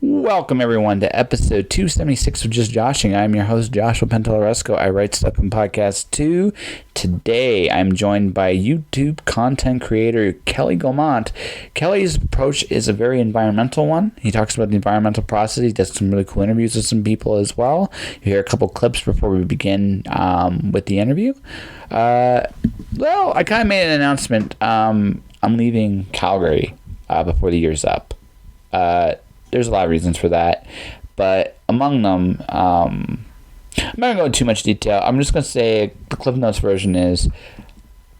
Welcome, everyone, to episode 276 of Just Joshing. I'm your host, Joshua Pantellaresco. I write stuff in Podcast 2. Today, I'm joined by YouTube content creator Kelly Gaumont. Kelly's approach is a very environmental one. He talks about the environmental process. He does some really cool interviews with some people as well. You hear a couple clips before we begin with the interview. Well, I kind of made an announcement. I'm leaving Calgary before the year's up. There's a lot of reasons for that, but among them, I'm not going to go into too much detail. I'm just going to say the Cliff Notes version is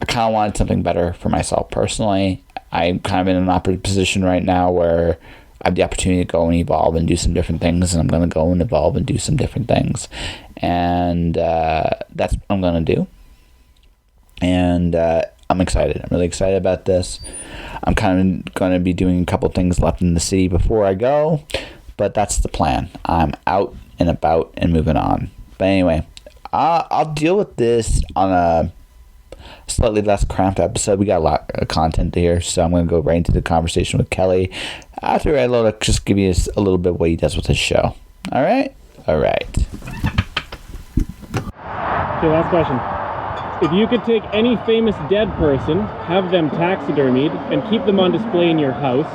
I kind of wanted something better for myself personally. I'm kind of in an operative position right now where I have the opportunity to go and evolve and do some different things, and I'm going to go and evolve and do some different things. And that's what I'm going to do. And I'm excited. I'm really excited about this. I'm kind of going to be doing a couple things left in the city before I go, but that's the plan. I'm out and about and moving on. But anyway, I'll deal with this on a slightly less cramped episode. We got a lot of content here, so I'm going to go right into the conversation with Kelly after I just give you a little bit of what he does with his show. All right? All right. Okay, last question. If you could take any famous dead person, have them taxidermied, and keep them on display in your house,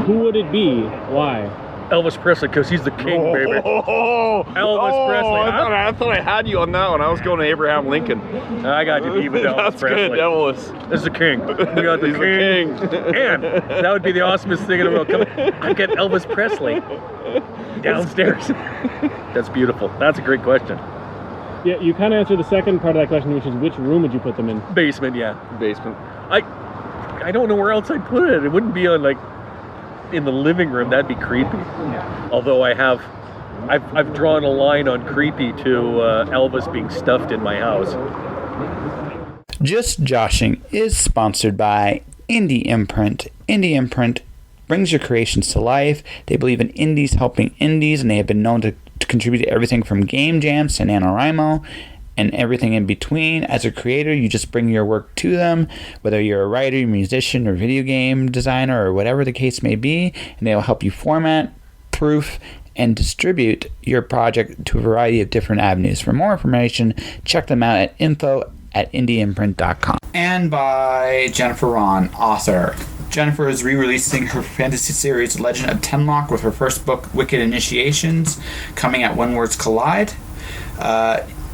who would it be? Why? Elvis Presley, because he's the king, baby. Elvis Presley. I thought I had you on that one. I was going to Abraham Lincoln. I got you beat with Elvis That's Presley. good, Elvis. This is the king. We got the He's king. the king. And that would be the awesomest thing in the world. I get Elvis Presley downstairs. That's beautiful. That's a great question. Yeah, you kind of answered the second part of that question, which is which room would you put them in? Basement, yeah. Basement. I don't know where else I'd put it. It wouldn't be on in the living room. That'd be creepy. Yeah. Although I've drawn a line on creepy to Elvis being stuffed in my house. Just Joshing is sponsored by Indie Imprint. Indie Imprint brings your creations to life. They believe in indies helping indies, and they have been known to contribute to everything from game jams to NaNoWriMo and everything in between. As a creator, you just bring your work to them, whether you're a writer, musician, or video game designer, or whatever the case may be, and they will help you format, proof, and distribute your project to a variety of different avenues. For more information, check them out at info@indieimprint.com. And by Jennifer Ron, author. Jennifer is re-releasing her fantasy series Legend of Tenlock with her first book, Wicked Initiations, coming out When Words Collide.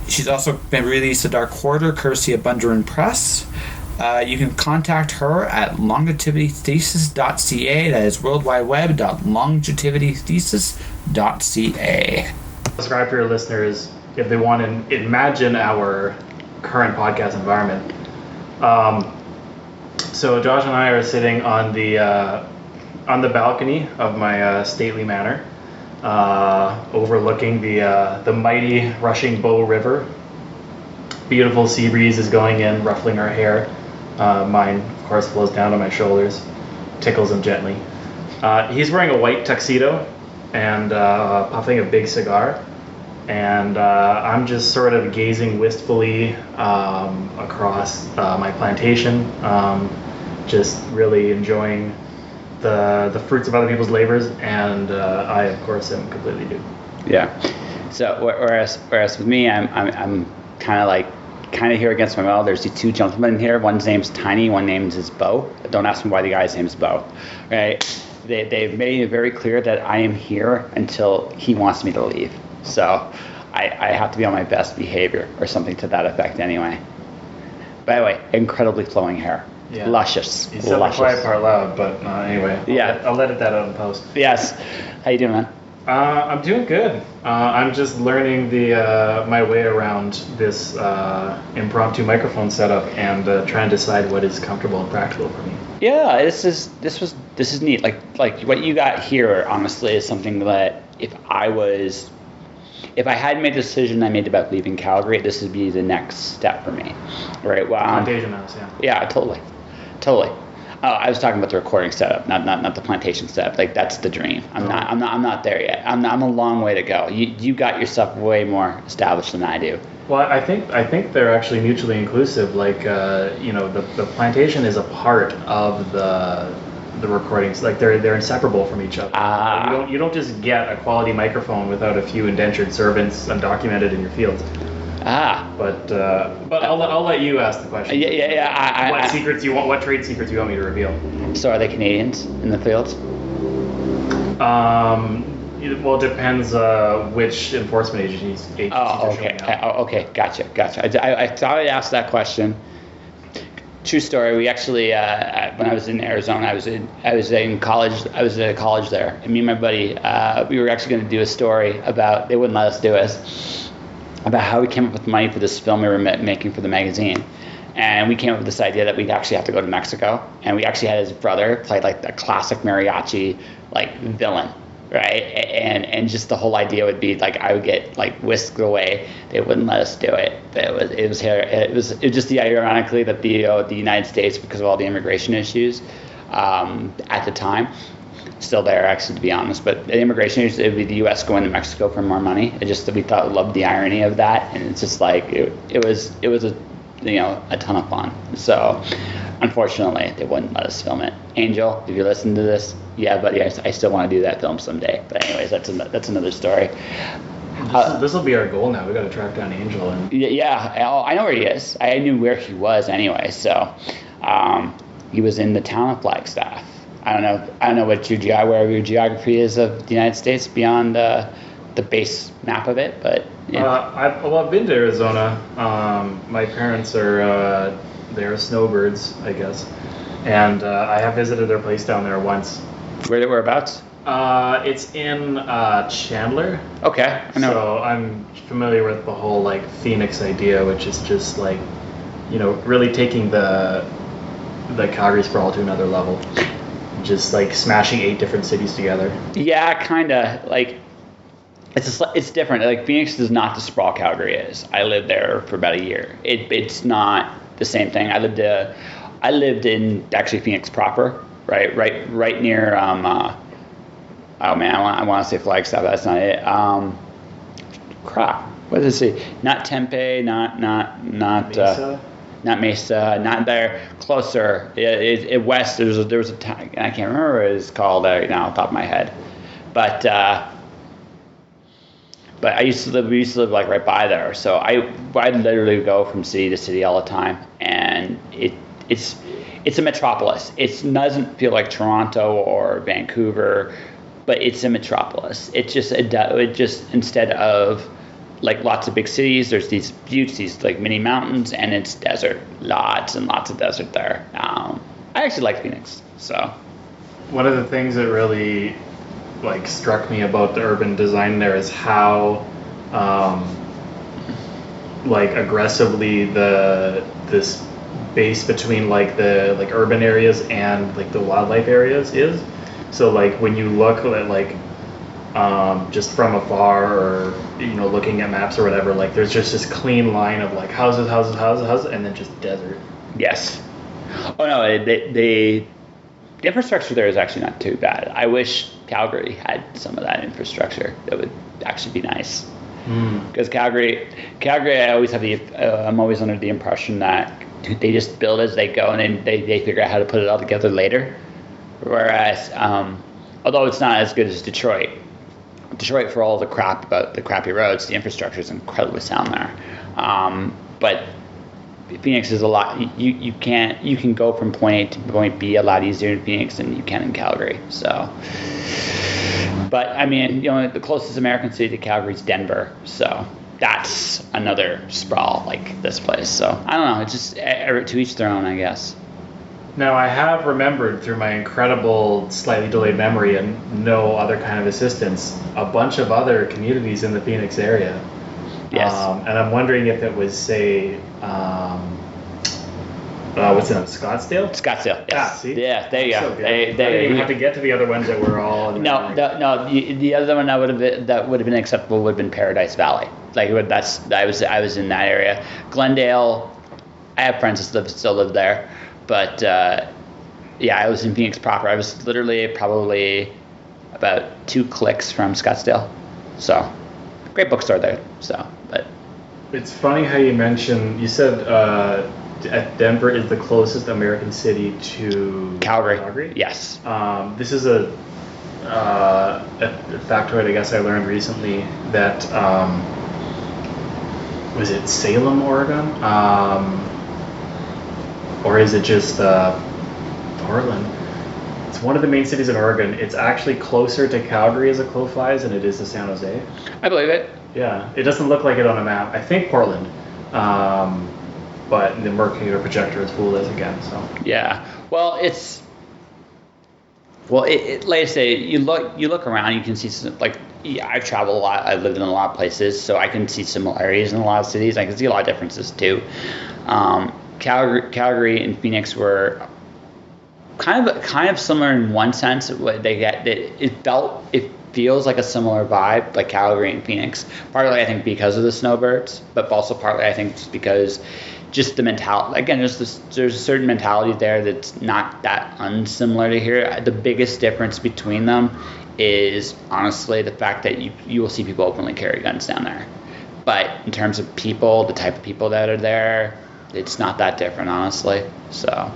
She's also been released a Dark Quarter, courtesy of Bundarin Press. You can contact her at longevitithesis.ca. That is worldwideweb.longevitithesis.ca. Describe for your listeners, if they want to imagine our current podcast environment. So Josh and I are sitting on the balcony of my stately manor, overlooking the mighty rushing Bow River. Beautiful sea breeze is going in, ruffling our hair. Mine, of course, flows down to my shoulders, tickles him gently. He's wearing a white tuxedo and puffing a big cigar, and I'm just sort of gazing wistfully across my plantation, just really enjoying the fruits of other people's labors, and I, of course, am completely new. Yeah. So whereas with me, I'm kind of here against my will. There's these two gentlemen here. One's name's Tiny. One name's is Bo. Don't ask me why the guy's name's Bo. Right? They've made it very clear that I am here until he wants me to leave. So I have to be on my best behavior or something to that effect anyway. By the way, incredibly flowing hair. Yeah. Luscious. You said the quiet part loud, but anyway. I'll let that out in post. Yes. How you doing, man? I'm doing good. I'm just learning my way around this impromptu microphone setup and trying to decide what is comfortable and practical for me. Yeah, this is neat. Like what you got here, honestly, is something that if I had made the decision I made about leaving Calgary, this would be the next step for me. Right? Well, plantation house, yeah. Yeah, totally. Oh, I was talking about the recording setup, not the plantation setup. Like that's the dream. I'm not there yet. I'm a long way to go. You got yourself way more established than I do. Well, I think they're actually mutually inclusive. Like the plantation is a part of the the recordings. Like they're inseparable from each other. You don't just get a quality microphone without a few indentured servants undocumented in your field. But I'll let you ask the question. Yeah. What secrets you want? What trade secrets you want me to reveal? So are they Canadians in the field? Well, it depends which enforcement agencies Oh, are okay. showing up. Okay, gotcha. I thought I'd ask that question. True story. We actually, when I was in Arizona, I was in college. I was at a college there, and me and my buddy, we were actually going to do a story about. They wouldn't let us do it. About how we came up with money for this film we were making for the magazine. And we came up with this idea that we'd actually have to go to Mexico. And we actually had his brother play like the classic mariachi like villain, right? And just the whole idea would be like I would get like whisked away. They wouldn't let us do it. But it was just the ironically that the United States, because of all the immigration issues at the time, still there actually, to be honest, but the immigration issues, it would be the U.S. going to Mexico for more money. It just, we loved the irony of that, and it's just like it was a ton of fun. So unfortunately they wouldn't let us film it. Angel, if you listen to this, yeah buddy, I still want to do that film someday, but anyways, that's another story. This will be our goal now. We got to track down Angel. I know where he is. I knew where he was anyway. So he was in the town of Flagstaff. I don't know what wherever your geography is of the United States beyond the base map of it, but yeah. I've been to Arizona. My parents are they're snowbirds, I guess, and I have visited their place down there once. Whereabouts? It's in Chandler. Okay, I know. So I'm familiar with the whole like Phoenix idea, which is just like, really taking the Calgary sprawl to another level. Just like smashing 8 different cities together. Yeah, kind of like it's different. Like Phoenix is not the sprawl Calgary is. I lived there for about a year. It's not the same thing. I lived in actually Phoenix proper, right near oh man, I want to say Flagstaff. That's not it. Crap. What does it say? Not Tempe. Not Mesa? Not Mesa, not there. Closer, west. There was a town. I can't remember what it's called now, off the top of my head. But we used to live like right by there. So I literally go from city to city all the time, and it's a metropolis. It doesn't feel like Toronto or Vancouver, but it's a metropolis. It just instead of like lots of big cities, there's these buttes, these like mini mountains, and it's desert. Lots and lots of desert there. I actually like Phoenix. So one of the things that really like struck me about the urban design there is how like aggressively this space between like the like urban areas and like the wildlife areas is. So like when you look at like just from afar, or looking at maps or whatever, like there's just this clean line of like houses, and then just desert. Yes. Oh no, the infrastructure there is actually not too bad. I wish Calgary had some of that infrastructure. That would actually be nice. Because Calgary, I always have I'm always under the impression that they just build as they go, and then they figure out how to put it all together later. Whereas, although it's not as good as Detroit, for all the crap about the crappy roads, the infrastructure is incredibly sound there. But Phoenix is a lot. You can go from point A to point B a lot easier in Phoenix than you can in Calgary. So, but I mean, the closest American city to Calgary is Denver. So that's another sprawl like this place. So I don't know. It's just to each their own, I guess. Now, I have remembered through my incredible, slightly delayed memory and no other kind of assistance, a bunch of other communities in the Phoenix area. Yes. And I'm wondering if it was, say, what's the name? Scottsdale? Scottsdale, yes. Ah, see? Yeah, there you go. So good. I didn't even have to get to the other ones that were all... No. The other one that would have been acceptable would have been Paradise Valley. Like I was in that area. Glendale, I have friends that still live there. But yeah, I was in Phoenix proper. I was literally probably about 2 clicks from Scottsdale. So, great bookstore there. So, but it's funny how you said Denver is the closest American city to Calgary. Yes. This is a factoid I guess I learned recently that was it Salem, Oregon, or is it just Portland? It's one of the main cities in Oregon. It's actually closer to Calgary as a crow flies than it is to San Jose. I believe it. Yeah, it doesn't look like it on a map. I think Portland, but the Mercator projector has fooled us again. So Yeah. Well, like I say, you look around, you can see some, like, yeah, I've traveled a lot. I've lived in a lot of places, so I can see similarities in a lot of cities. I can see a lot of differences too. Calgary and Phoenix were kind of similar in one sense. It feels like a similar vibe, like Calgary and Phoenix. Partly, I think, because of the snowbirds, but also partly, I think, just because just the mentality. Again, there's a certain mentality there that's not that unsimilar to here. The biggest difference between them is honestly the fact that you will see people openly carry guns down there. But in terms of people, the type of people that are there, it's not that different, honestly. So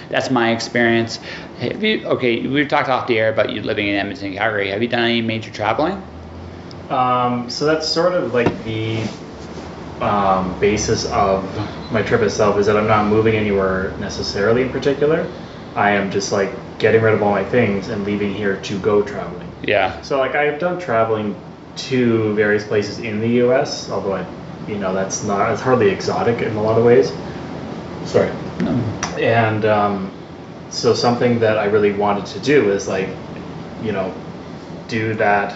that's my experience. We talked off the air about you living in Edmonton, Calgary. Have you done any major traveling? So that's sort of like the basis of my trip itself, is that I'm not moving anywhere necessarily in particular. I am just like getting rid of all my things and leaving here to go traveling. Yeah. So like I've done traveling to various places in the U.S., although it's hardly exotic in a lot of ways. Sorry. No. And so something that I really wanted to do is like, do that.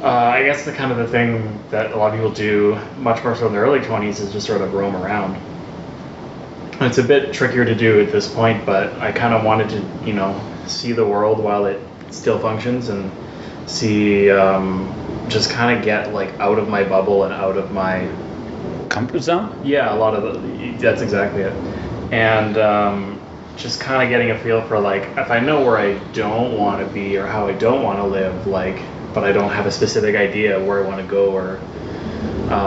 I guess the kind of the thing that a lot of people do much more so in their early 20s is just sort of roam around. And it's a bit trickier to do at this point, but I kind of wanted to, see the world while it still functions and see, just kind of get like out of my bubble and out of my comfort zone? Yeah, that's exactly it. And just kind of getting a feel for like, if I know where I don't want to be or how I don't want to live, like, but I don't have a specific idea where I want to go or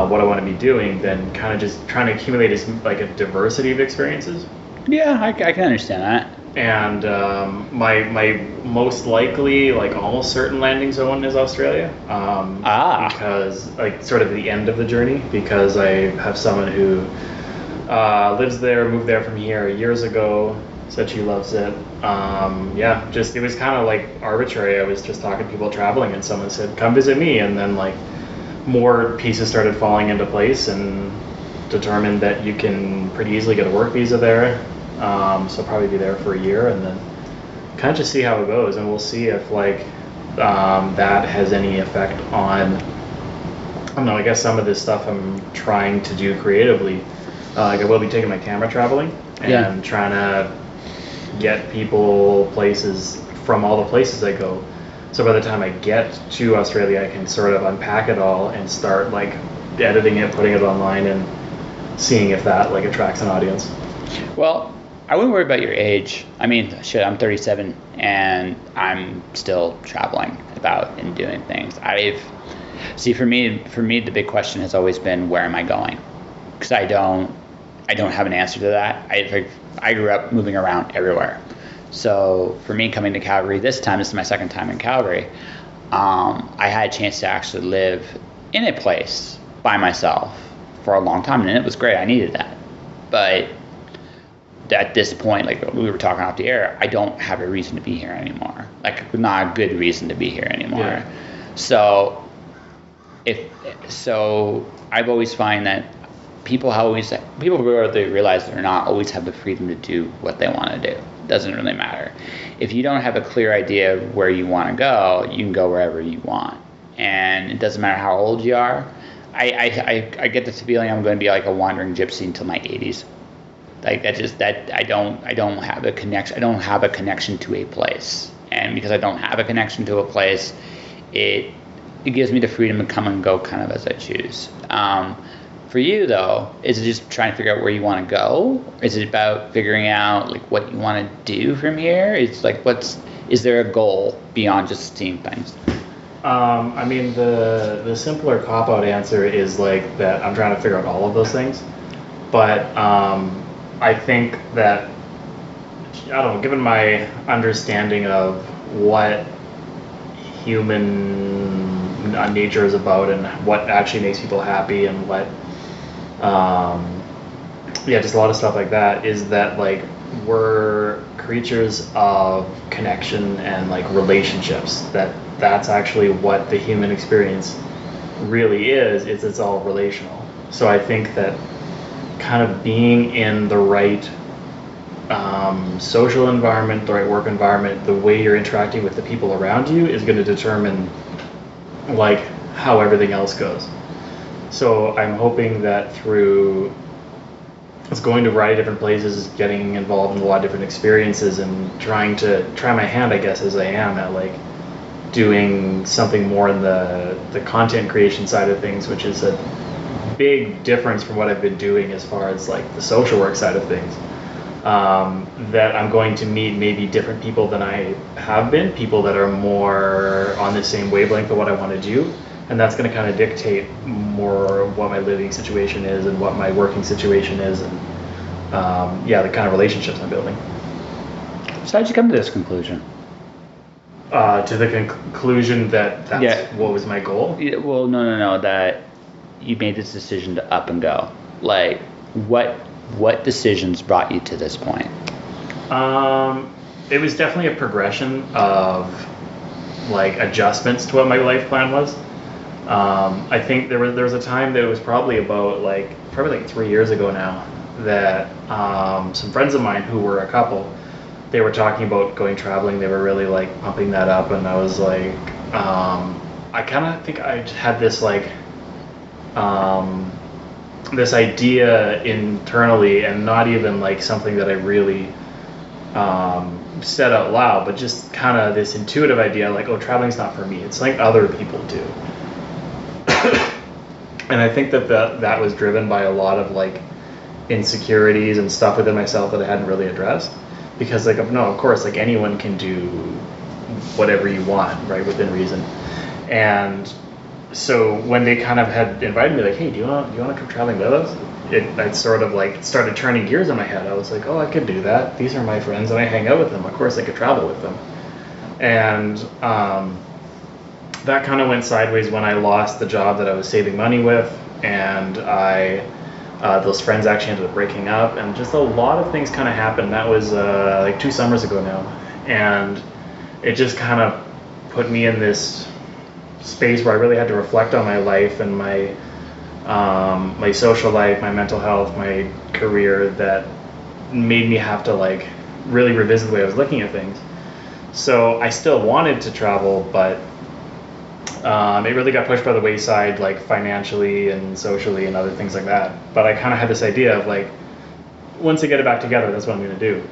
what I want to be doing, then kind of just trying to accumulate like a diversity of experiences. Yeah, I can understand that. And my most likely, like almost certain landing zone is Australia. Because like sort of the end of the journey, because I have someone who lives there, moved there from here years ago, said she loves it. It was kind of like arbitrary. I was just talking to people traveling and someone said, come visit me. And then like more pieces started falling into place and determined that you can pretty easily get a work visa there. So I'll probably be there for a year and then kind of just see how it goes. And we'll see if like that has any effect on, I don't know, I guess some of this stuff I'm trying to do creatively. Like I will be taking my camera traveling and trying to get people places from all the places I go. So by the time I get to Australia, I can sort of unpack it all and start like editing it, putting it online, and seeing if that like attracts an audience. Well, I wouldn't worry about your age. I mean, shit, I'm 37 and I'm still traveling about and doing things. For me, the big question has always been, where am I going? Because I don't have an answer to that. I grew up moving around everywhere. So for me, coming to Calgary this is my second time in Calgary. I had a chance to actually live in a place by myself for a long time, and it was great. I needed that. But at this point, like we were talking off the air, I don't have a reason to be here anymore. Like, not a good reason to be here anymore. Yeah. So I've always find that people whether they realize it or not always have the freedom to do what they want to do. It doesn't really matter. If you don't have a clear idea of where you want to go, you can go wherever you want, and it doesn't matter how old you are. I get this feeling I'm going to be like a wandering gypsy until my 80s. Like I don't have a connection. I don't have a connection to a place, and because I don't have a connection to a place, it gives me the freedom to come and go kind of as I choose. For you though, is it just trying to figure out where you want to go? Is it about figuring out like what you want to do from here? It's like is there a goal beyond just seeing things? I mean, the simpler cop-out answer is like that I'm trying to figure out all of those things. But I think that, I don't know, given my understanding of what human nature is about and what actually makes people happy and what, just a lot of stuff like that, is that like we're creatures of connection and like relationships. That's actually what the human experience really is. It's all relational. So I think that kind of being in the right social environment, the right work environment, the way you're interacting with the people around you is going to determine like how everything else goes. So I'm hoping that through going to a variety of different places, getting involved in a lot of different experiences, and try my hand, I guess, as I am at like doing something more in the content creation side of things, which is a big difference from what I've been doing as far as like the social work side of things. That I'm going to meet maybe different people than I have been, people that are more on the same wavelength of what I want to do, and that's going to kind of dictate more what my living situation is and what my working situation is, and the kind of relationships I'm building. So how'd you come to this conclusion? To the conclusion that that's what was my goal? Yeah, well, no, that you made this decision to up and go. Like, what decisions brought you to this point? It was definitely a progression of like adjustments to what my life plan was. I think there was a time that it was probably 3 years ago now that some friends of mine who were a couple, they were talking about going traveling. They were really like pumping that up, and I was like, I kind of think I had this like this idea internally, and not even like something that I really said out loud, but just kind of this intuitive idea like, oh, traveling's not for me, it's like other people do. And I think that was driven by a lot of like insecurities and stuff within myself that I hadn't really addressed, because like, no, of course, like anyone can do whatever you want, right, within reason. And so when they kind of had invited me, like, hey, do you want to come traveling with us? I sort of like started turning gears in my head. I was like, oh, I could do that. These are my friends, and I hang out with them. Of course, I could travel with them. And that kind of went sideways when I lost the job that I was saving money with, and those friends actually ended up breaking up, and just a lot of things kind of happened. That was like 2 summers ago now, and it just kind of put me in this space where I really had to reflect on my life and my social life, my mental health, my career, that made me have to like really revisit the way I was looking at things. So I still wanted to travel, but it really got pushed by the wayside, like financially and socially and other things like that. But I kind of had this idea of like, once I get it back together, that's what I'm going to do.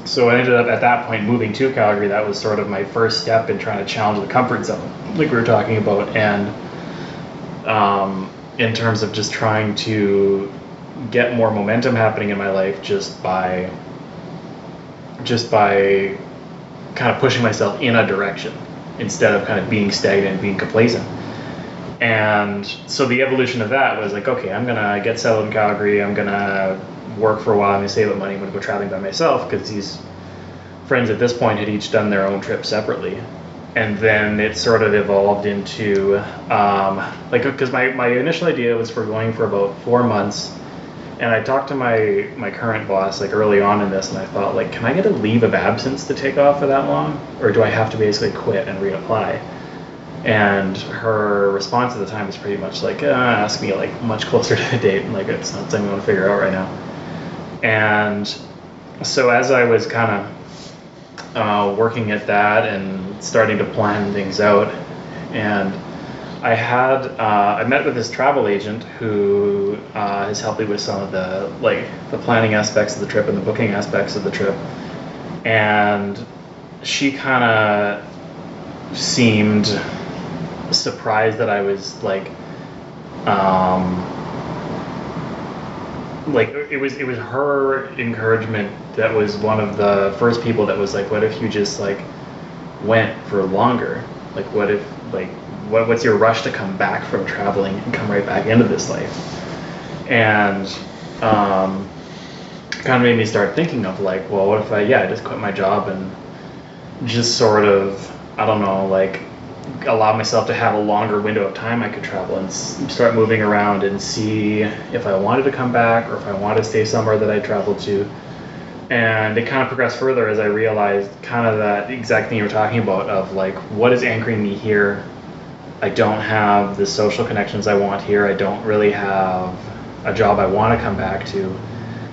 So I ended up at that point moving to Calgary. That was sort of my first step in trying to challenge the comfort zone, like we were talking about, and in terms of just trying to get more momentum happening in my life just by kind of pushing myself in a direction instead of kind of being stagnant and being complacent. And so the evolution of that was like, okay, I'm gonna get settled in Calgary, I'm gonna work for a while, I'm gonna save up money, I'm gonna go traveling by myself, because these friends at this point had each done their own trip separately. And then it sort of evolved into because my initial idea was for going for about 4 months, and I talked to my current boss like early on in this, and I thought like, can I get a leave of absence to take off for that long, or do I have to basically quit and reapply? And her response at the time was pretty much like, ask me like much closer to the date, and like it's not something I want to figure out right now. And so as I was kind of working at that and starting to plan things out, and I met with this travel agent who has helped me with some of the planning aspects of the trip and the booking aspects of the trip, and she kind of seemed surprised that I was it was her encouragement that was one of the first people that was like, what if you just like went for longer? Like what if what's your rush to come back from traveling and come right back into this life? And kind of made me start thinking of like, well, what if I just quit my job and just sort of, I don't know, like allow myself to have a longer window of time I could travel and start moving around and see if I wanted to come back or if I wanted to stay somewhere that I traveled to. And it kind of progressed further as I realized kind of that exact thing you were talking about of like, what is anchoring me here? I don't have the social connections I want here. I don't really have a job I want to come back to.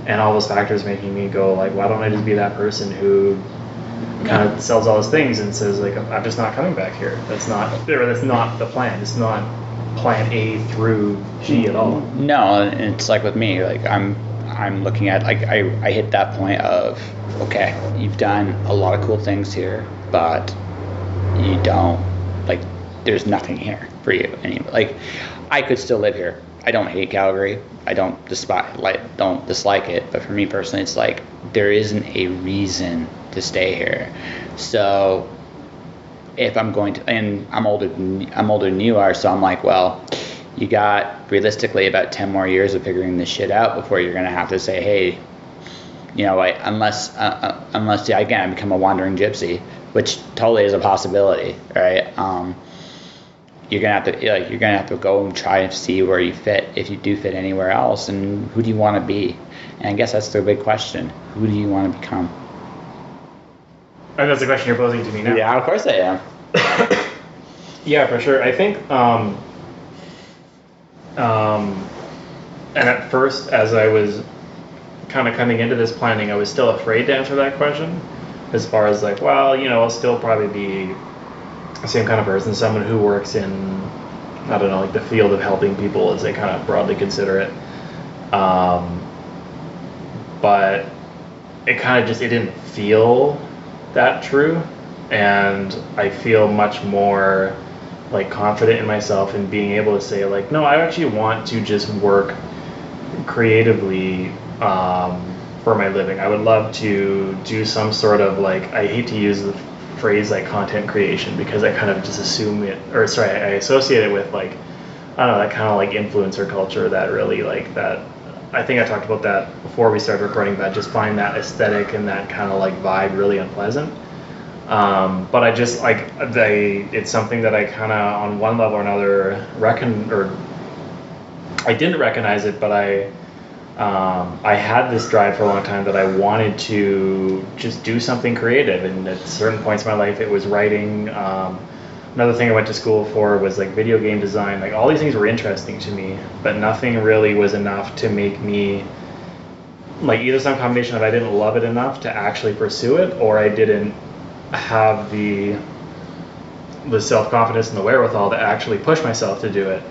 And all those factors making me go like, why don't I just be that person who kind of sells all those things and says like, I'm just not coming back here. That's not the plan. It's not plan A through G at all. No, and it's like with me, like I'm looking at, like I hit that point of, okay, you've done a lot of cool things here, but you don't, like, there's nothing here for you anymore. Like, I could still live here. I don't hate Calgary. I don't dislike it. But for me personally, it's like there isn't a reason to stay here. So if I'm going to, and I'm older than you are, so I'm like, well, you got realistically about 10 more years of figuring this shit out before you're gonna have to say, hey, you know, like, unless again I become a wandering gypsy, which totally is a possibility, right? You're gonna have to go and try and see where you fit, if you do fit anywhere else, and who do you want to be? And I guess that's the big question: who do you want to become? And that's the question you're posing to me now. Yeah, of course I am. Yeah, for sure. I think, and at first, as I was kind of coming into this planning, I was still afraid to answer that question, as far as like, well, you know, I'll still probably be the same kind of person, someone who works in, I don't know, like the field of helping people, as they kind of broadly consider it. But it kind of just, it didn't feel that true, and I feel much more like confident in myself in being able to say like, no, I actually want to just work creatively for my living. I would love to do some sort of like, I hate to use the phrase like content creation because I kind of just assume it, or sorry, I associate it with like, I don't know, that kind of like influencer culture that really like that. I think I talked about that before we started recording, but I just find that aesthetic and that kind of like vibe really unpleasant. But I just like, it's something that I kind of on one level or another I didn't recognize it, but I had this drive for a long time that I wanted to just do something creative, and at certain points in my life it was writing. Another thing I went to school for was like video game design. Like all these things were interesting to me, but nothing really was enough to make me like, either some combination of I didn't love it enough to actually pursue it, or I didn't have the self-confidence and the wherewithal to actually push myself to do it.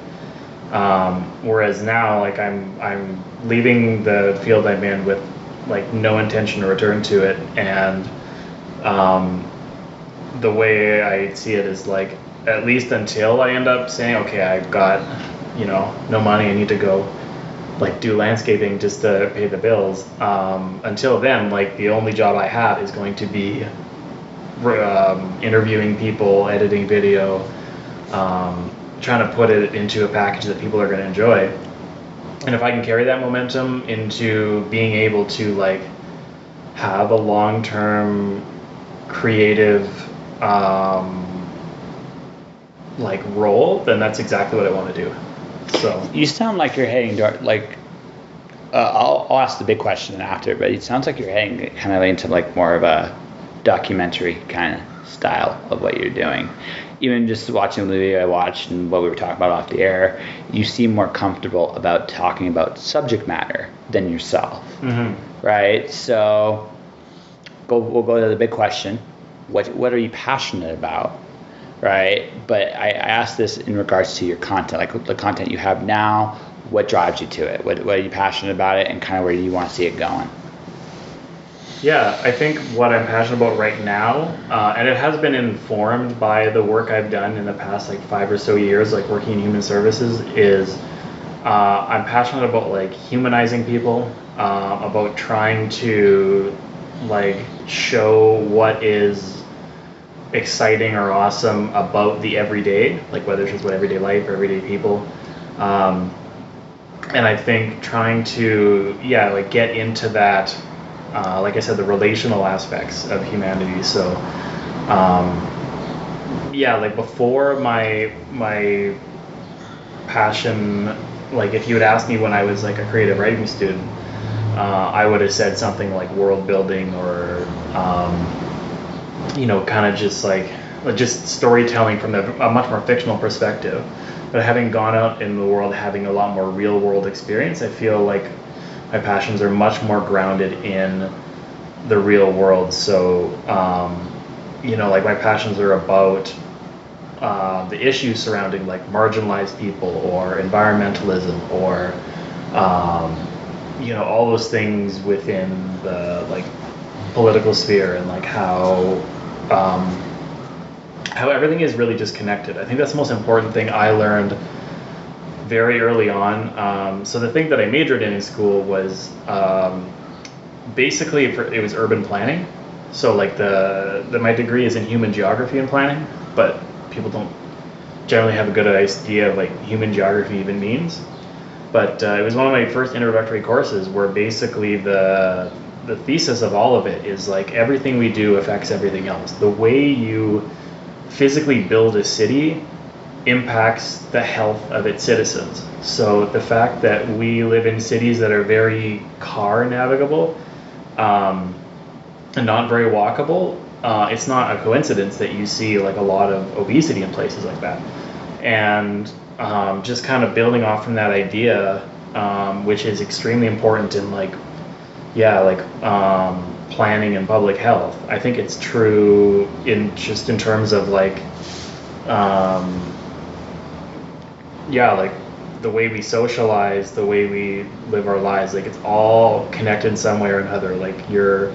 Whereas now, like I'm leaving the field I'm in with like no intention to return to it, and the way I see it is like, at least until I end up saying, okay, I've got, you know, no money, I need to go like do landscaping just to pay the bills. Until then, like the only job I have is going to be interviewing people, editing video, trying to put it into a package that people are going to enjoy. And if I can carry that momentum into being able to like have a long-term creative like role, then that's exactly what I want to do. So You sound like you're heading like, I'll ask the big question after, but it sounds like you're heading kind of into like more of a documentary kind of style of what you're doing. Even just watching the video I watched and what we were talking about off the air, you seem more comfortable about talking about subject matter than yourself, right? So we'll go to the big question. What are you passionate about, right? But I asked this in regards to your content, like the content you have now. What drives you to it? What are you passionate about it, and kind of where do you want to see it going? yeah, I think what I'm passionate about right now, and it has been informed by the work I've done in the past like 5 or so years, like working in human services, is I'm passionate about like humanizing people, about trying to like show what is exciting or awesome about the everyday, like whether it's just about everyday life or everyday people. And I think trying to, like get into that, like I said, the relational aspects of humanity. So, like before my passion, like if you had asked me when I was like a creative writing student, I would have said something like world building or, kind of just storytelling from a much more fictional perspective. But having gone out in the world, having a lot more real world experience, I feel like my passions are much more grounded in the real world. So, like my passions are about the issues surrounding like marginalized people or environmentalism or, all those things within the like political sphere and like how everything is really just connected. I think that's the most important thing I learned very early on. So the thing that I majored in school was basically it was urban planning. So like my degree is in human geography and planning, but people don't generally have a good idea of like human geography even means. But it was one of my first introductory courses where basically the thesis of all of it is like everything we do affects everything else. The way you physically build a city impacts the health of its citizens. So the fact that we live in cities that are very car navigable and not very walkable, it's not a coincidence that you see like a lot of obesity in places like that. And just kind of building off from that idea, which is extremely important in planning and public health. I think it's true in terms of like the way we socialize, the way we live our lives, like it's all connected in some way or another. Like your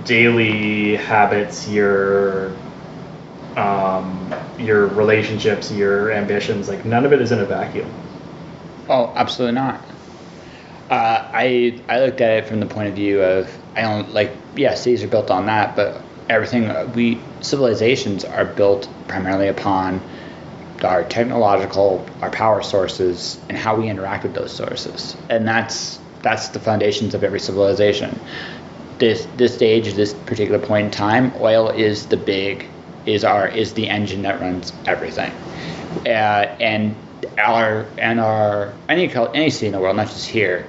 daily habits, your relationships, your ambitions, like none of it is in a vacuum. Oh, absolutely not. I looked at it from the point of view of, I don't like, cities are built on that, but civilizations are built primarily upon our our power sources and how we interact with those sources. And that's the foundations of every civilization. This stage, this particular point in time, oil is the engine that runs everything. And any city in the world, not just here,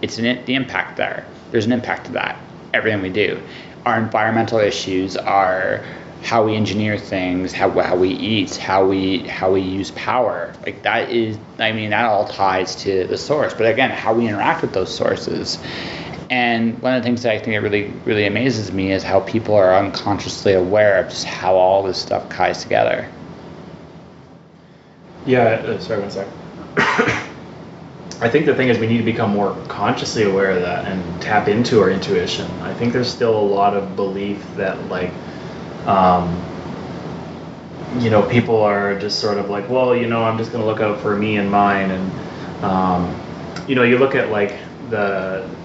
it's the impact there. There's an impact to that. Everything we do. Our environmental issues are how we engineer things, how we eat, how we use power. Like that all ties to the source. But again, how we interact with those sources. And one of the things that I think that really, really amazes me is how people are unconsciously aware of just how all this stuff ties together. Sorry, one sec. I think the thing is we need to become more consciously aware of that and tap into our intuition. I think there's still a lot of belief that people are just sort of like, well, I'm just going to look out for me and mine. And, you look at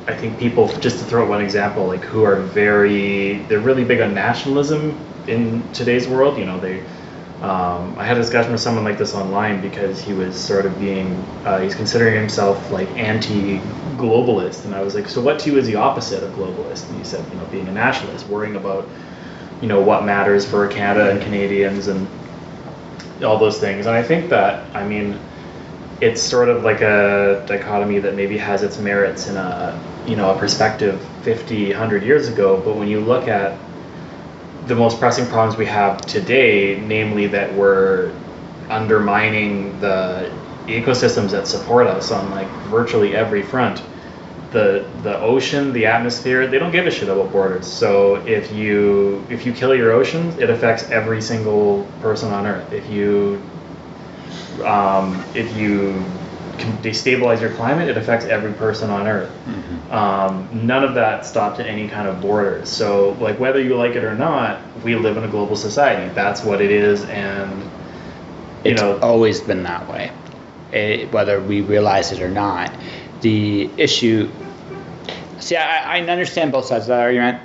I think people, just to throw out one example, like who are they're really big on nationalism in today's world. I had a discussion with someone like this online because he was sort of he's considering himself like anti-globalist, and I was like, so what to you is the opposite of globalist? And he said, being a nationalist, worrying about, what matters for Canada and Canadians and all those things. And I think that, it's sort of like a dichotomy that maybe has its merits in a perspective 50, 100 years ago, but when you look at the most pressing problems we have today, namely that we're undermining the ecosystems that support us on like virtually every front. The ocean, the atmosphere, they don't give a shit about borders. So if you kill your oceans, it affects every single person on Earth. If you can destabilize your climate, it affects every person on Earth. Mm-hmm. None of that stopped at any kind of borders. So, like, whether you like it or not, we live in a global society. That's what it is, and it's always been that way, whether we realize it or not. The issue. See, I understand both sides of that argument.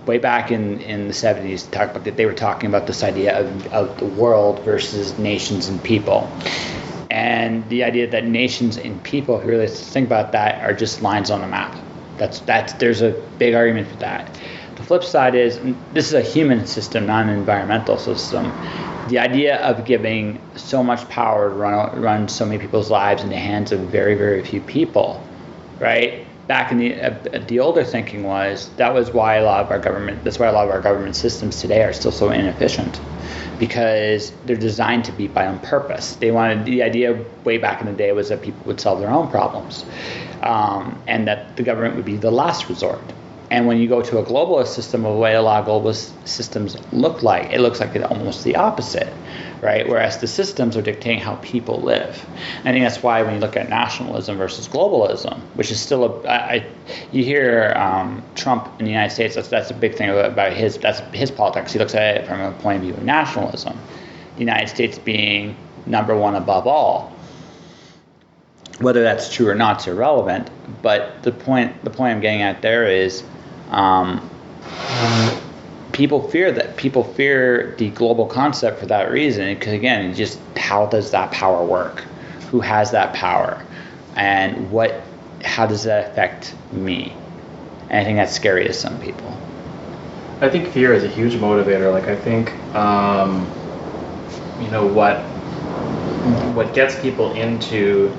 Way back in the 70s, they were talking about this idea of the world versus nations and people. And the idea that nations and people, if you really think about that, are just lines on a map. There's a big argument for that. The flip side is, this is a human system, not an environmental system. The idea of giving so much power to run so many people's lives in the hands of very, very few people, right? Back in the older thinking that was why a lot of our government systems today are still so inefficient, because they're designed to be by on purpose. The idea way back in the day was that people would solve their own problems, and that the government would be the last resort. And when you go to a globalist system, the way a lot of globalist systems looks like it's almost the opposite, right? Whereas the systems are dictating how people live. And I think that's why when you look at nationalism versus globalism, which is still you hear Trump in the United States, that's a big thing about his politics. He looks at it from a point of view of nationalism, the United States being number one above all. Whether that's true or not is irrelevant, but the point I'm getting at there is, people fear the global concept for that reason, because again, just how does that power work? Who has that power? And how does that affect me? And I think that's scary to some people. I think fear is a huge motivator. Like, I think, what gets people into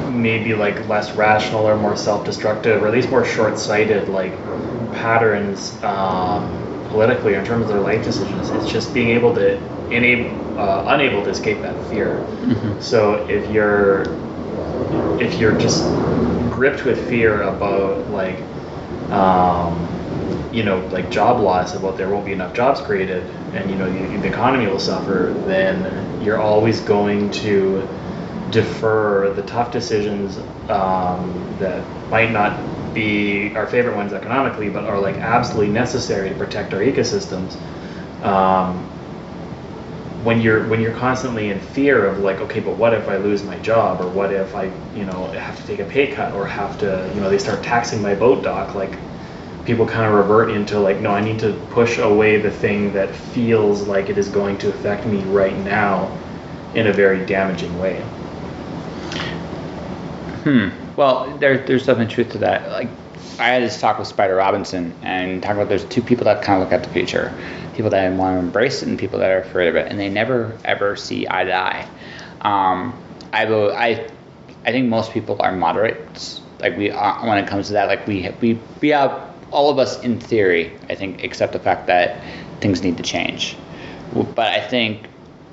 maybe like less rational or more self-destructive, or at least more short-sighted, like patterns politically in terms of their life decisions, it's just being unable to escape that fear. Mm-hmm. So if you're just gripped with fear about like job loss, about there won't be enough jobs created, and the economy will suffer, then you're always going to defer the tough decisions that might not be our favorite ones economically, but are like absolutely necessary to protect our ecosystems. When you're constantly in fear of like, okay, but what if I lose my job, or what if I have to take a pay cut, or have to they start taxing my boat dock, like people kind of revert into like, no, I need to push away the thing that feels like it is going to affect me right now in a very damaging way. Well, there's definitely truth to that. Like, I had this talk with Spider Robinson, and talk about there's two people that kind of look at the future: people that want to embrace it and people that are afraid of it, and they never ever see eye to eye. I think most people are moderates. Like, when it comes to that, like we have, all of us in theory, I think, accept the fact that things need to change. But I think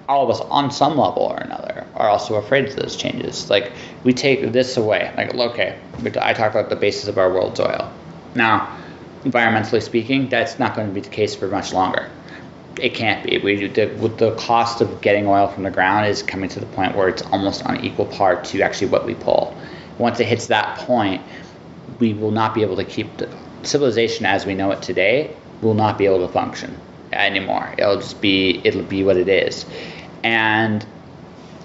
all of us on some level or another are also afraid of those changes. Like, we take this away. Like, okay, I talked about the basis of our world's oil. Now, environmentally speaking, that's not going to be the case for much longer. It can't be. With the cost of getting oil from the ground is coming to the point where it's almost on equal par to actually what we pull. Once it hits that point, we will not be able to keep civilization as we know it today will not be able to function anymore. It'll be what it is. And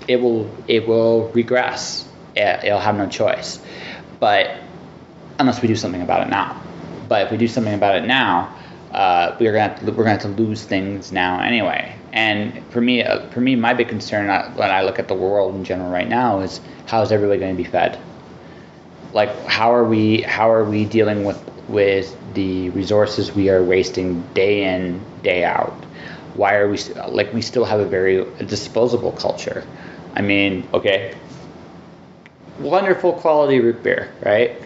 it will regress. It'll have no choice. But unless we do something about it now. But if we do something about it now, we're going to have to lose things now anyway. And for me, my big concern when I look at the world in general right now is, how is everybody going to be fed? Like, how are we dealing with the resources we are wasting day in, day out? Why are we still have a very disposable culture? I mean, okay, wonderful quality root beer, right?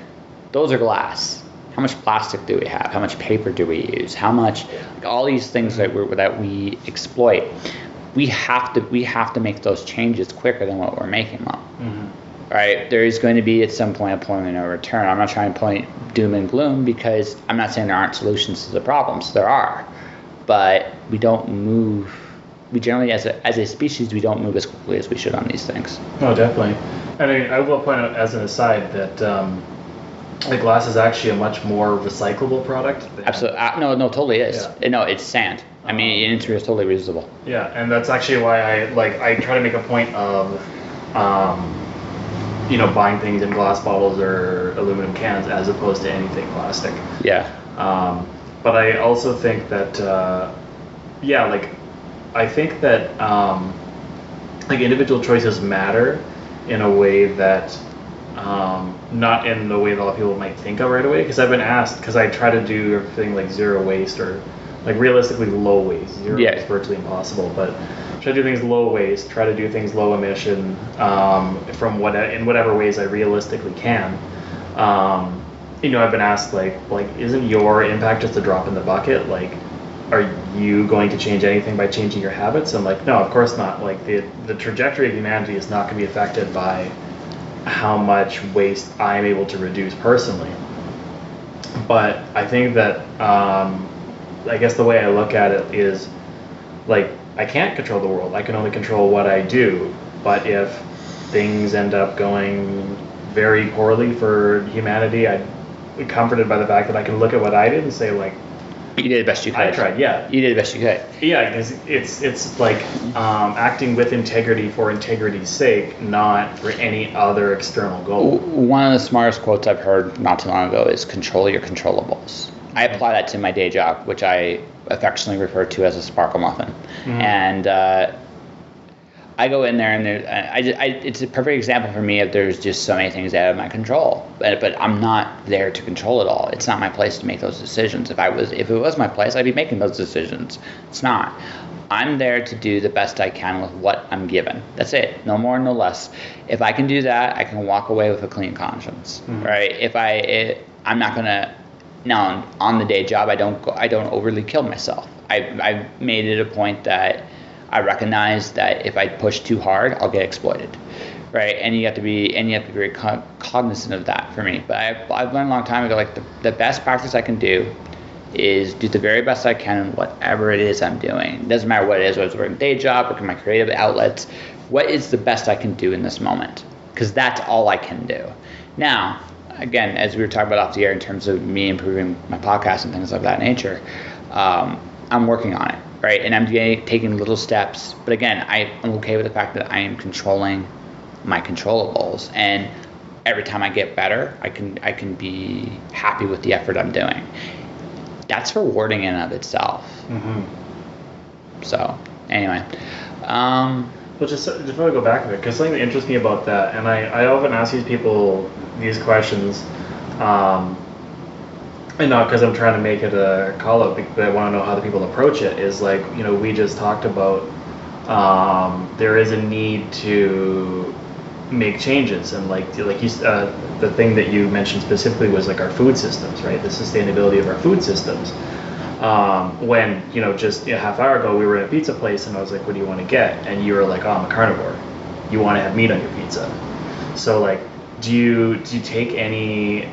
Those are glass. How much plastic do we have? How much paper do we use? How much, all these things that we exploit. We have to make those changes quicker than what we're making them. Mm-hmm. Right? There is going to be at some point a point of no return. I'm not trying to point doom and gloom, because I'm not saying there aren't solutions to the problems. There are, but we don't move. We generally, as a species, we don't move as quickly as we should on these things. Oh, definitely. I mean, I will point out as an aside that the glass is actually a much more recyclable product. Absolutely. No, totally is. Yeah. No, it's sand. I mean, it's totally reusable. Yeah, and that's actually why I try to make a point of buying things in glass bottles or aluminum cans as opposed to anything plastic. Yeah. But I also think that I think that like individual choices matter in a way that not in the way that a lot of people might think of right away. Because I've been asked, because I try to do everything like zero waste or like realistically low waste. Zero Yeah. is virtually impossible, but try to do things low waste, try to do things low emission in whatever ways I realistically can. I've been asked like isn't your impact just a drop in the bucket? Like, are you going to change anything by changing your habits? I'm like, no, of course not. Like the trajectory of humanity is not going to be affected by how much waste I am able to reduce personally. But I think that I guess the way I look at it is like I can't control the world. I can only control what I do. But if things end up going very poorly for humanity, I'd be comforted by the fact that I can look at what I did and say like, You did the best you could. I tried, yeah. You did the best you could. Yeah, because it's like acting with integrity for integrity's sake, not for any other external goal. One of the smartest quotes I've heard not too long ago is control your controllables. I apply that to my day job, which I affectionately refer to as a sparkle muffin. Mhm. And I go in there and it's a perfect example for me of there's just so many things out of my control, but I'm not there to control it all. It's not my place to make those decisions. If it was my place, I'd be making those decisions. It's not. I'm there to do the best I can with what I'm given. That's it. No more, no less. If I can do that, I can walk away with a clean conscience, right? I'm not gonna. Now on the day job, I don't overly kill myself. I've made it a point that I recognize that if I push too hard, I'll get exploited, right? And you have to be very cognizant of that for me. But I've learned a long time ago, like the best practice I can do is do the very best I can in whatever it is I'm doing. It doesn't matter what it is, whether it's working a day job, working my creative outlets. What is the best I can do in this moment? Because that's all I can do. Now, again, as we were talking about off the air in terms of me improving my podcast and things of that nature, I'm working on it. Right, and I'm taking little steps, but again, I'm okay with the fact that I am controlling my controllables, and every time I get better, I can be happy with the effort I'm doing. That's rewarding in and of itself. Mm-hmm. So, anyway, Well, just want to go back a bit, because something that interests me about that, and I often ask these people these questions, and not because I'm trying to make it a call out, but I want to know how the people approach it. Is like, we just talked about there is a need to make changes, and like you, the thing that you mentioned specifically was like our food systems, right? The sustainability of our food systems. When just a half hour ago we were at a pizza place, and I was like, "What do you want to get?" And you were like, "Oh, I'm a carnivore. You want to have meat on your pizza." So like, do you take any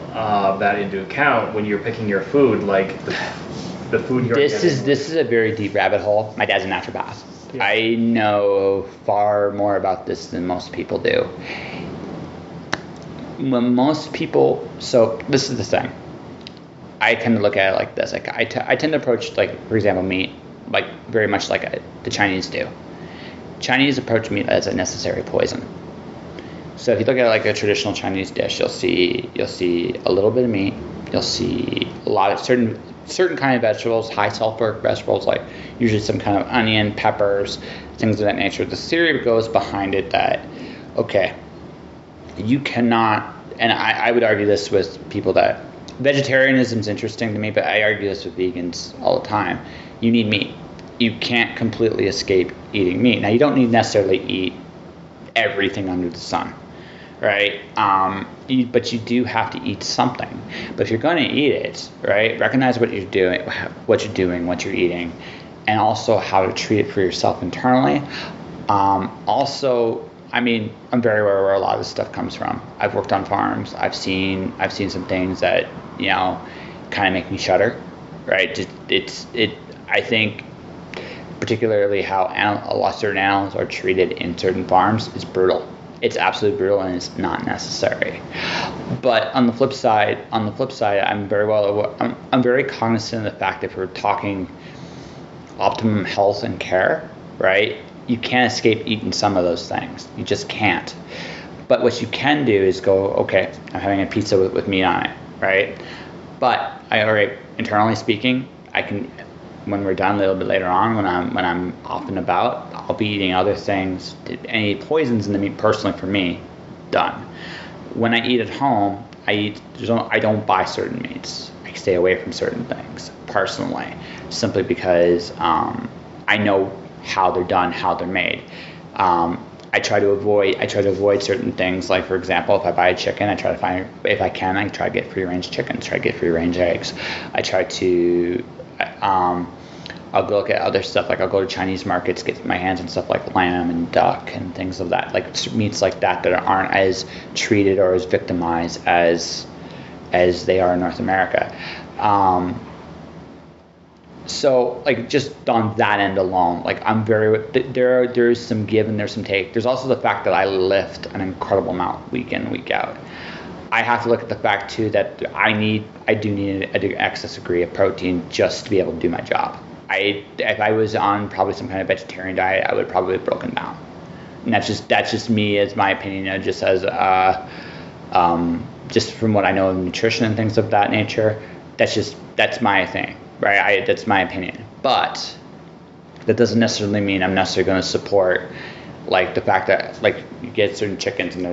that into account when you're picking your food, like the food you're this getting? is a very deep rabbit hole. My dad's a naturopath. Yeah. I know far more about this than most people do. When most people, so this is the thing. I tend to look at it like this. Like I tend to approach, like, for example, meat, like very much like the Chinese do. Chinese approach meat as a necessary poison. So if you look at like a traditional Chinese dish, you'll see a little bit of meat. You'll see a lot of certain kind of vegetables, high sulfur vegetables, like usually some kind of onion, peppers, things of that nature. The theory goes behind it that, okay, you cannot, and I would argue this with people that, vegetarianism is interesting to me, but I argue this with vegans all the time. You need meat. You can't completely escape eating meat. Now, you don't need necessarily eat everything under the sun, right? But you do have to eat something. But if you're going to eat it, right, recognize what you're doing, what you're eating, and also how to treat it for yourself internally. Also, I mean, I'm very aware where a lot of this stuff comes from. I've worked on farms. I've seen some things that, kind of make me shudder, right? I think particularly how a lot of certain animals are treated in certain farms is brutal. It's absolutely brutal, and it's not necessary. But on the flip side, I'm very cognizant of the fact that if we're talking optimum health and care, right? You can't escape eating some of those things. You just can't. But what you can do is go, okay, I'm having a pizza with meat on it, right? But internally speaking, I can, when we're done a little bit later on, when I'm off and about, I'll be eating other things. Any poisons in the meat, personally for me, done. When I eat at home, I don't buy certain meats. I stay away from certain things personally, simply because I know how they're done, how they're made. I try to avoid certain things. Like, for example, if I buy a chicken, I try to find, if I can, I try to get free range chickens, try to get free range eggs. I try to I'll go look at other stuff, like I'll go to Chinese markets, get my hands on stuff like lamb and duck and things of that, like meats like that aren't as treated or as victimized as they are in North America. So, like, just on that end alone, like, I'm there's some give and there's some take. There's also the fact that I lift an incredible amount week in, week out. I have to look at the fact too that I do need an excess degree of protein just to be able to do my job. If I was on probably some kind of vegetarian diet, I would probably have broken down. And that's just me, as my opinion, just as just from what I know of nutrition and things of that nature. That's my thing, right? That's my opinion. But that doesn't necessarily mean I'm necessarily going to support, like, the fact that, like, you get certain chickens and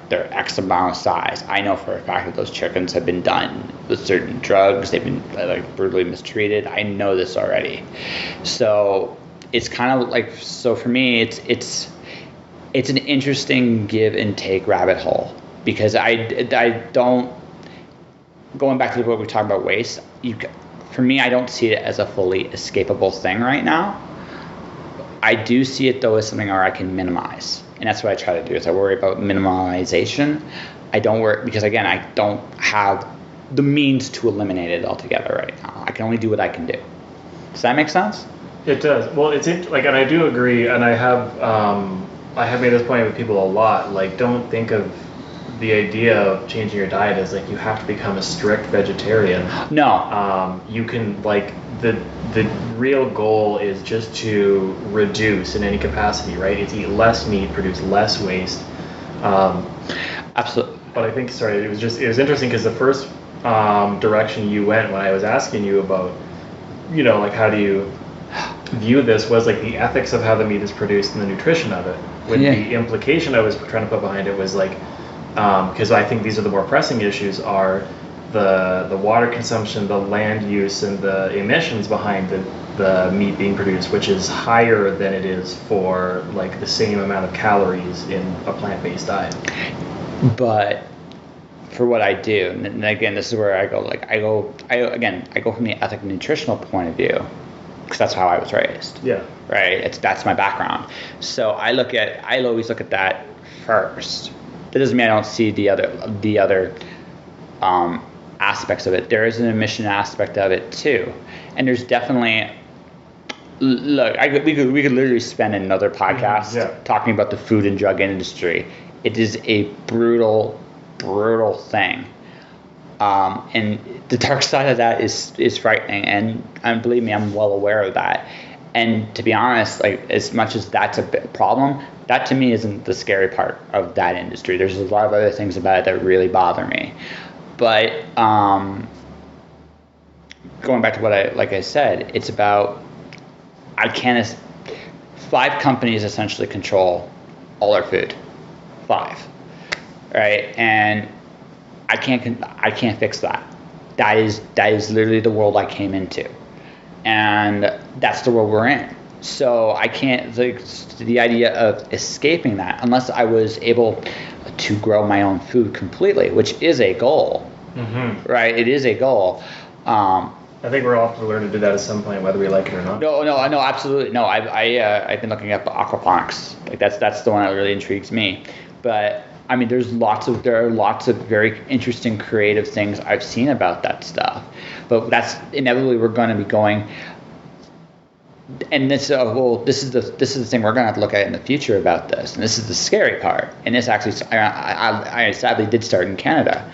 they're X amount of size. I know for a fact that those chickens have been done with certain drugs. They've been, like, brutally mistreated. I know this already. So it's kind of like, so for me, it's an interesting give and take rabbit hole, because I don't, going back to what we talked about waste, for me, I don't see it as a fully escapable thing right now. I do see it, though, as something where I can minimize. And that's what I try to do, is I worry about minimalization. I don't worry, because, again, I don't have the means to eliminate it altogether right now. I can only do what I can do. Does that make sense? It does. Well, and I do agree, and I have made this point with people a lot. Like, don't think of the idea of changing your diet as, like, you have to become a strict vegetarian. No. You can, like, the real goal is just to reduce in any capacity, right? It's eat less meat, produce less waste. Absolutely. But I think, sorry, it was interesting because the first direction you went when I was asking you about, like, how do you view this, was like the ethics of how the meat is produced and the nutrition of it. When the implication I was trying to put behind it was like, because I think these are the more pressing issues, are the water consumption, the land use, and the emissions behind the meat being produced, which is higher than it is for, like, the same amount of calories in a plant-based diet. But for what I do, and again, this is where I go from the ethical nutritional point of view, because that's how I was raised. Yeah. Right. That's my background. So I always look at that first. That doesn't mean I don't see the other aspects of it. There is an emission aspect of it too, and there's definitely. Look, we could literally spend another podcast talking about the food and drug industry. It is a brutal thing, and the dark side of that is frightening. And believe me, I'm well aware of that. And to be honest, like, as much as that's a problem, that to me isn't the scary part of that industry. There's a lot of other things about it that really bother me. But going back to what I said, it's about 5 companies essentially control all our food. 5, right? And I can't fix that. That is literally the world I came into, and that's the world we're in. So I can't, the idea of escaping that, unless I was able to grow my own food completely, which is a goal, right? It is a goal. I think we're all have to learn to do that at some point, whether we like it or not. No, absolutely. No, I've been looking up aquaponics. Like, that's the one that really intrigues me. But I mean, there are lots of very interesting, creative things I've seen about that stuff. But that's inevitably we're going to be going. And this is the thing we're going to have to look at in the future about this. And this is the scary part. And this actually, I sadly did start in Canada.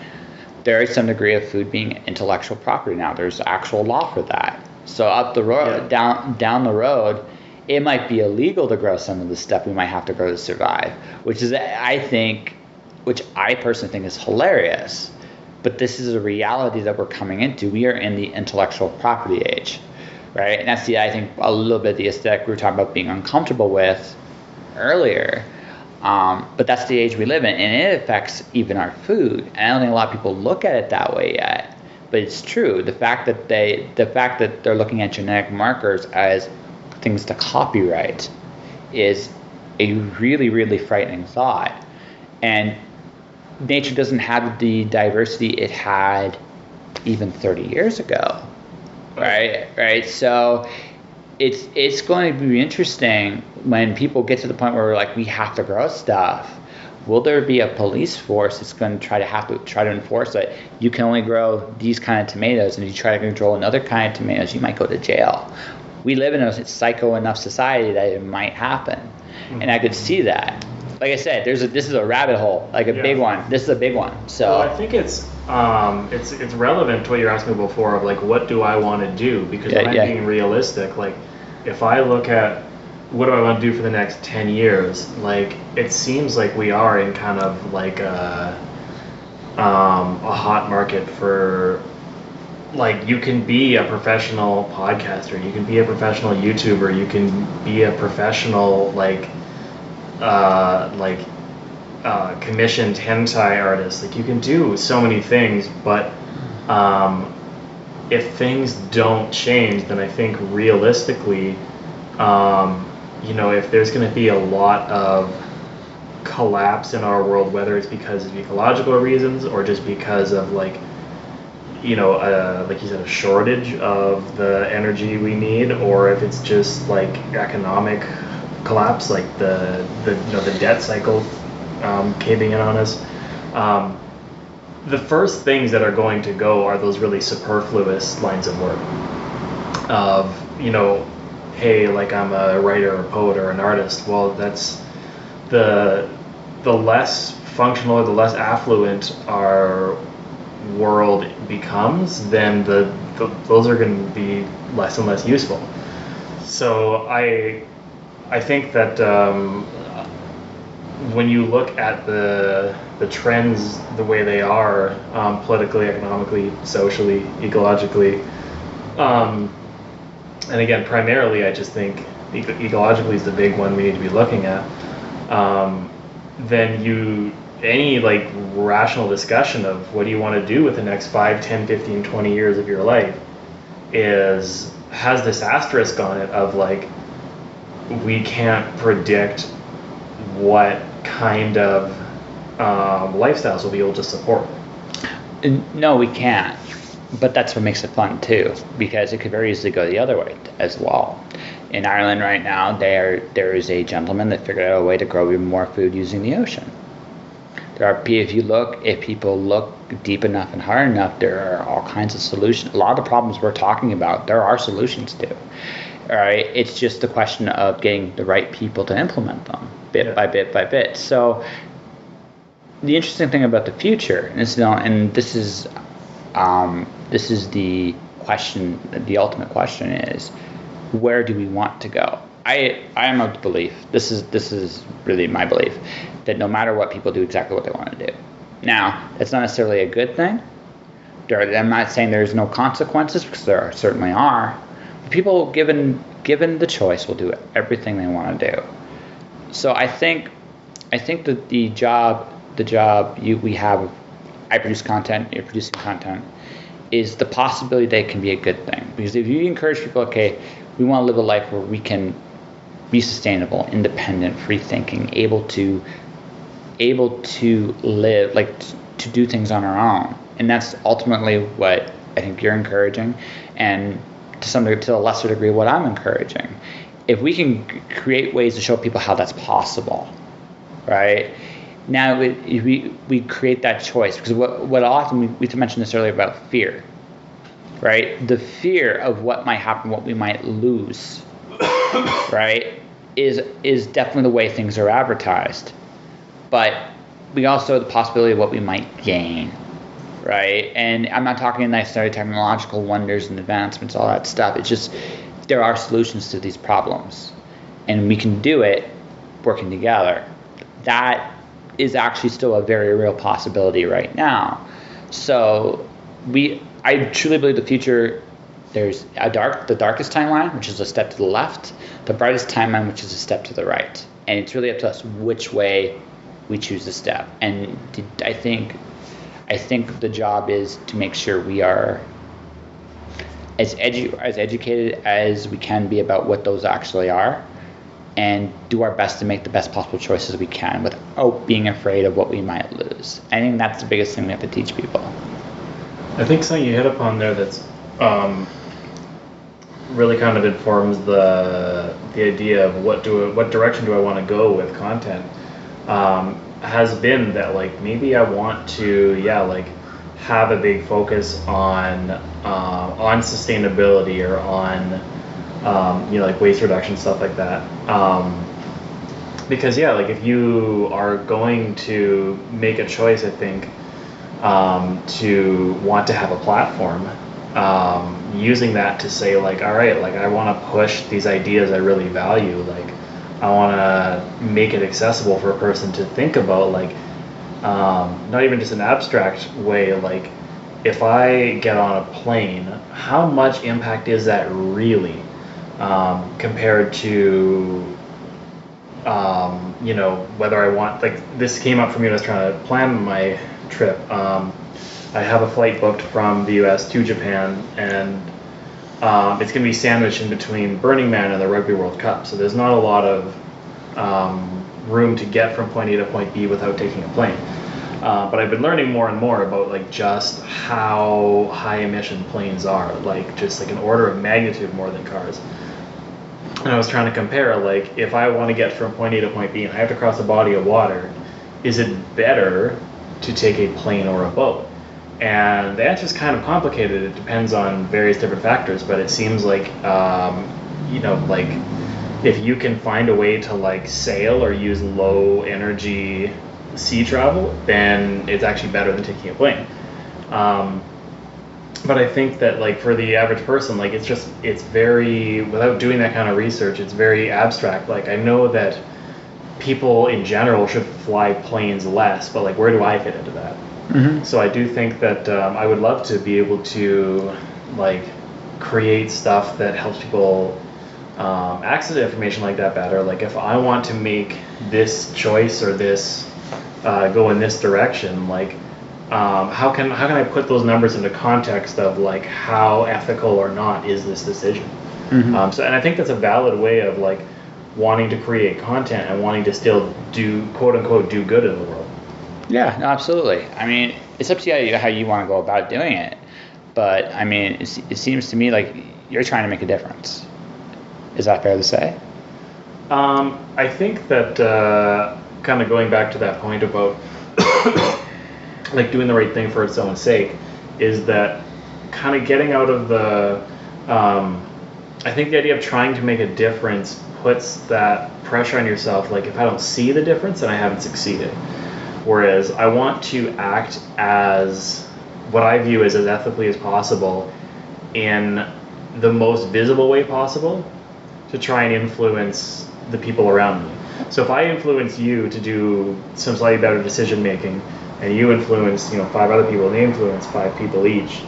There is some degree of food being intellectual property now. There's actual law for that. So up the road, down the road, it might be illegal to grow some of the stuff we might have to grow to survive, which I personally think is hilarious. But this is a reality that we're coming into. We are in the intellectual property age, right? And that's I think a little bit the aesthetic we were talking about being uncomfortable with. earlier. But that's the age we live in, and it affects even our food. And I don't think a lot of people look at it that way yet. But it's true. The fact that they're looking at genetic markers as things to copyright is a really, really frightening thought. And nature doesn't have the diversity it had even 30 years ago, right? So it's going to be interesting when people get to the point where we're like, we have to grow stuff. Will there be a police force that's going to try to enforce it? You can only grow these kind of tomatoes, and if you try to control another kind of tomatoes, you might go to jail. We live in a psycho enough society that it might happen, and I could see that. Like I said, this is a rabbit hole, like a big one. This is a big one. So well, I think it's relevant to what you're asking before of like, what do I want to do? Because I'm being realistic. Like, if I look at what do I want to do for the next 10 years, like it seems like we are in kind of like a hot market for, like, you can be a professional podcaster, you can be a professional YouTuber, you can be a professional commissioned hentai artist. Like, you can do so many things, but if things don't change, then I think realistically, if there's going to be a lot of collapse in our world, whether it's because of ecological reasons or just because of like you said, a shortage of the energy we need, or if it's just like economic collapse, like the debt cycle caving in on us. The first things that are going to go are those really superfluous lines of work of, hey, like I'm a writer or a poet or an artist. Well, that's the less functional or the less affluent our world becomes, then those are going to be less and less useful. So I think that when you look at the trends the way they are, politically, economically, socially, ecologically, and again, primarily, I just think ecologically is the big one we need to be looking at. Then any like rational discussion of what do you want to do with the next 5, 10, 15, 20 years of your life has this asterisk on it of like, we can't predict what kind of lifestyles we'll be able to support. No, we can't. But that's what makes it fun too, because it could very easily go the other way as well. In Ireland right now, there is a gentleman that figured out a way to grow even more food using the ocean. If people look deep enough and hard enough, there are all kinds of solutions. A lot of the problems we're talking about, there are solutions to. All right, it's just a question of getting the right people to implement them bit by bit by bit. So the interesting thing about the future, and this is the question. The ultimate question is, where do we want to go? I am of the belief. This is really my belief that no matter what, people do exactly what they want to do. Now, it's not necessarily a good thing. I'm not saying there's no consequences, because there certainly are. But people, given the choice, will do everything they want to do. So I think that the job we have, I produce content, you're producing content, is the possibility that it can be a good thing. Because if you encourage people, okay, we want to live a life where we can be sustainable, independent, free thinking, able to live, like to do things on our own, and that's ultimately what I think you're encouraging, and to a lesser degree what I'm encouraging. If we can create ways to show people how that's possible, right? Now we create that choice, because what often we mentioned this earlier about fear, right? The fear of what might happen, what we might lose, right, is definitely the way things are advertised. But we also have the possibility of what we might gain, right? And I'm not talking necessarily technological wonders and advancements, all that stuff. It's just there are solutions to these problems, and we can do it working together. That is actually still a very real possibility right now. So I truly believe the future there's the darkest timeline, which is a step to the left, the brightest timeline, which is a step to the right, and it's really up to us which way we choose to step. And I think the job is to make sure we are as educated as we can be about what those actually are, and do our best to make the best possible choices we can without being afraid of what we might lose. I think that's the biggest thing we have to teach people. I think something you hit upon there that's really kind of informs the idea of what direction do I want to go with content, has been that like maybe I want to have a big focus on sustainability or on like waste reduction, stuff like that. Because like if you are going to make a choice, I think to want to have a platform, using that to say like, all right, like I want to push these ideas I really value, like I want to make it accessible for a person to think about, like not even just an abstract way, like if I get on a plane, how much impact is that really, compared to whether I want, like this came up for me when I was trying to plan my trip. I have a flight booked from the US to Japan, and it's going to be sandwiched in between Burning Man and the Rugby World Cup, so there's not a lot of room to get from point A to point B without taking a plane. But I've been learning more and more about like just how high emission planes are, like just like an order of magnitude more than cars. And I was trying to compare, like if I want to get from point A to point B and I have to cross a body of water, is it better to take a plane or a boat? And the answer is kind of complicated. It depends on various different factors, but it seems like like if you can find a way to like sail or use low energy sea travel, then it's actually better than taking a plane. But I think that like for the average person, like it's very, without doing that kind of research, it's very abstract. Like I know that people in general should fly planes less, but like where do I fit into that? Mm-hmm. So I do think that I would love to be able to like create stuff that helps people access information like that better. Like if I want to make this choice or this go in this direction, like how can I put those numbers into context of like how ethical or not is this decision? Mm-hmm. And I think that's a valid way of like wanting to create content and wanting to still do quote unquote do good in the world. Yeah, no, absolutely. I mean, it's up to you how you want to go about doing it. But I mean, it seems to me like you're trying to make a difference. Is that fair to say? I think that kind of going back to that point about like doing the right thing for its own sake, is that kind of getting out of the I think the idea of trying to make a difference puts that pressure on yourself, like if I don't see the difference then I haven't succeeded. Whereas I want to act as what I view as ethically as possible in the most visible way possible to try and influence the people around me. So if I influence you to do some slightly better decision making, and you influence 5 other people and they influence 5 people each,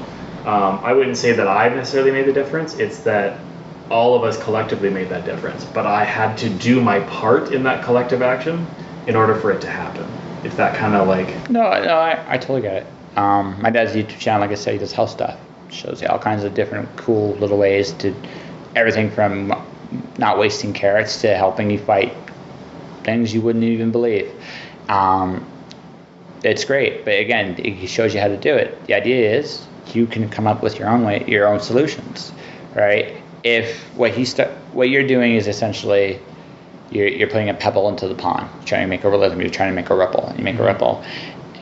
I wouldn't say that I've necessarily made the difference. It's that all of us collectively made that difference, but I had to do my part in that collective action in order for it to happen. If that kind of like... No, I totally get it. My dad's YouTube channel, like I said, he does health stuff. Shows you all kinds of different cool little ways to everything from not wasting carrots to helping you fight things you wouldn't even believe. It's great, but again, he shows you how to do it. The idea is you can come up with your own solutions, right? If what you're doing is essentially you're putting a pebble into the pond, you're trying to make a rhythm, you're trying to make a ripple, you make a ripple,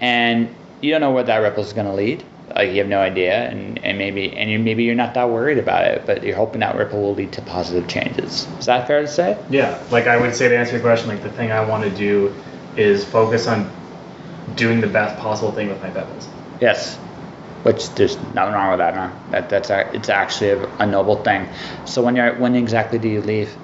and you don't know where that ripple is going to lead. Like you have no idea, and maybe you're not that worried about it, but you're hoping that ripple will lead to positive changes. Is that fair to say? Yeah, like I would say, to answer your question, like the thing I want to do is focus on doing the best possible thing with my pebbles. Yes, which there's nothing wrong with that, man. It's actually a noble thing. So when exactly do you leave?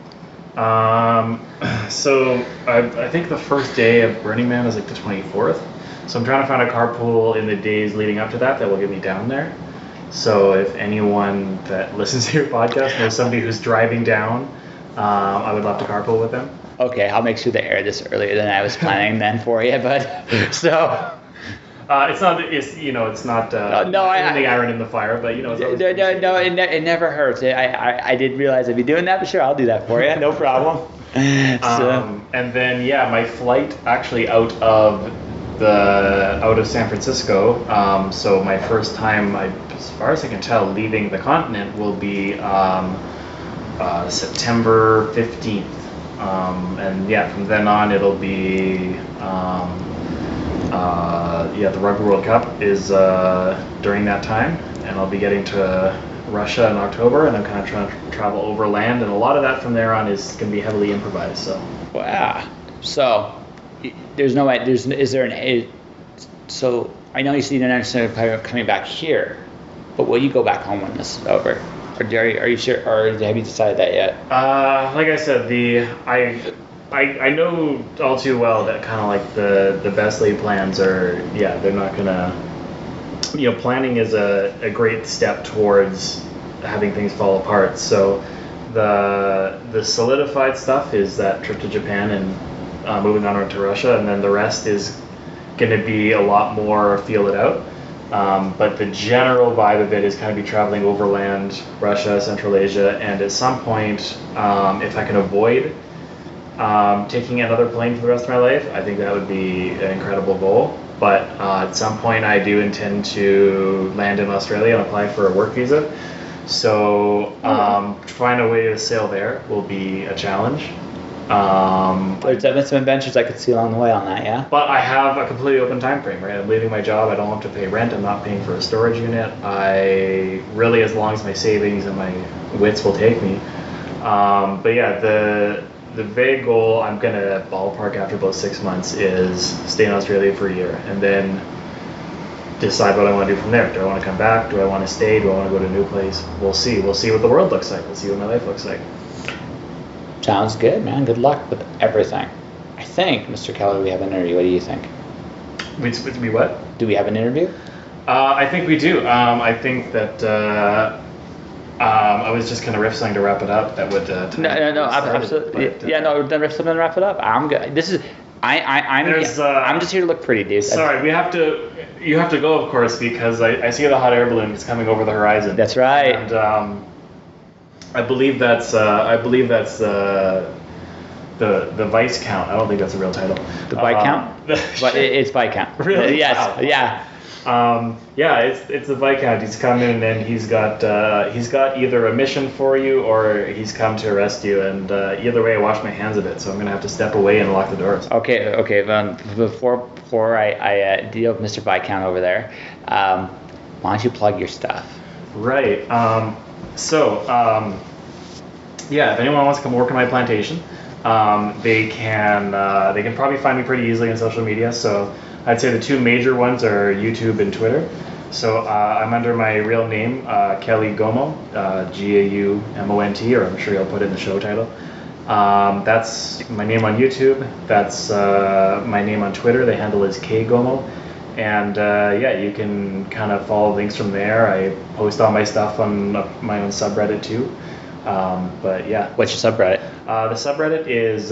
So I think the first day of Burning Man is like the 24th. So I'm trying to find a carpool in the days leading up to that will get me down there. So if anyone that listens to your podcast knows somebody who's driving down, I would love to carpool with them. Okay, I'll make sure to air this earlier than I was planning then for you, but so. It's not the iron in the fire, but it's always No, it never hurts. I didn't realize I'd be doing that, but sure, I'll do that for you. No problem. And then my flight actually out of San Francisco. So my first time, as far as I can tell, leaving the continent will be September 15th. And from then on it'll be the Rugby World Cup is during that time, and I'll be getting to Russia in October, and I'm kind of trying to travel overland, and a lot of that from there on is going to be heavily improvised. So wow. So there's no way. Is there an? So I know you see the next coming back here, but will you go back home when this is over? Or are you sure? Or have you decided that yet? Like I said, I know all too well that kind of like the best laid plans are, they're not gonna, planning is a great step towards having things fall apart. So the solidified stuff is that trip to Japan and moving on to Russia, and then the rest is going to be a lot more feel it out. But the general vibe of it is kind of be traveling overland, Russia, Central Asia, and at some point, if I can avoid taking another plane for the rest of my life, I think that would be an incredible goal. But at some point I do intend to land in Australia and apply for a work visa. So find a way to sail there will be a challenge. There's some adventures I could see along the way on that, yeah? But I have a completely open time frame, right? I'm leaving my job, I don't have to pay rent, I'm not paying for a storage unit. I really, as long as my savings and my wits will take me. The vague goal I'm going to ballpark after about 6 months is stay in Australia for a year and then decide what I want to do from there. Do I want to come back? Do I want to stay? Do I want to go to a new place? We'll see. We'll see what the world looks like. We'll see what my life looks like. Sounds good, man. Good luck with everything. I think, Mr. Keller, we have an interview. What do you think? We what? Do we have an interview? I think we do. I think that... I was just gonna riff something to wrap it up. That would no, absolutely. Then riff something to wrap it up. I'm good. This is I'm just here to look pretty, dude. Sorry, you have to go, of course, because I see the hot air balloon is coming over the horizon. That's right. And I believe that's the Vice count. I don't think that's a real title. The bike count? But it's bike count. Really? Yes. Wow. Yeah. It's the Viscount. He's come in and he's got either a mission for you or he's come to arrest you. And either way, I wash my hands of it, so I'm gonna have to step away and lock the doors. Okay. Before I deal with Mr. Viscount over there, why don't you plug your stuff? Right. If anyone wants to come work on my plantation, they can probably find me pretty easily on social media. So I'd say the two major ones are YouTube and Twitter. So I'm under my real name, Kelly Gaumont, Gaumont, or I'm sure you'll put it in the show title. That's my name on YouTube. That's my name on Twitter. The handle is kgaumont. And you can kind of follow links from there. I post all my stuff on my own subreddit too. What's your subreddit? The subreddit is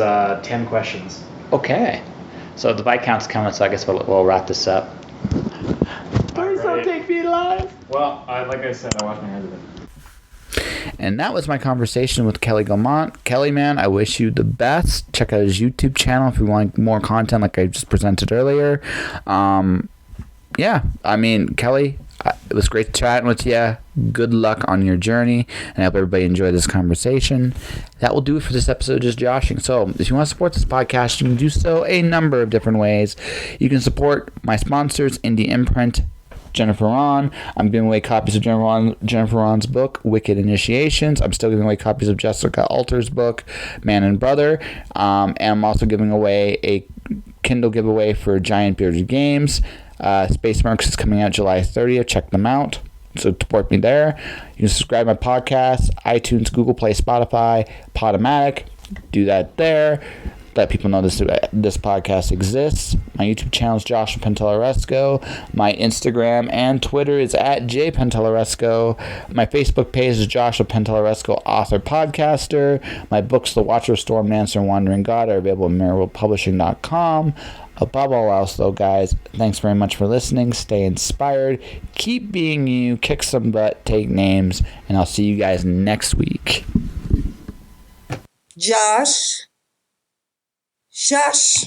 10 questions. Okay. So the bike count's coming, so I guess we'll wrap this up. Please don't take me live. Well, like I said, I wash my hands of it. And that was my conversation with Kelly Gaumont. Kelly, man, I wish you the best. Check out his YouTube channel if you want more content like I just presented earlier. Kelly, it was great chatting with you. Good luck on your journey, and I hope everybody enjoyed this conversation. That will do it for this episode of Just Joshing. So if you want to support this podcast, you can do so a number of different ways. You can support my sponsors, Indie Imprint, Jennifer Ron. I'm giving away copies of Jennifer Ron's book, Wicked Initiations. I'm still giving away copies of Jessica Alter's book, Man and Brother. And I'm also giving away a Kindle giveaway for Giant Bearded Games. Space Marks is coming out July 30th. Check them out. So support me there. You can subscribe to my podcast, iTunes, Google Play, Spotify, Podomatic. Do that there. let people know this podcast exists. My YouTube channel is Joshua Pantellaresco. My Instagram and Twitter is at jpantellaresco. My Facebook page is Joshua Pantellaresco, author, podcaster. My books, The Watcher of Storm, Dancer, and Wandering God, are available at mirrorpublishing.com. Above all else, though, guys, thanks very much for listening. Stay inspired. Keep being you. Kick some butt. Take names. And I'll see you guys next week. Josh. Shush.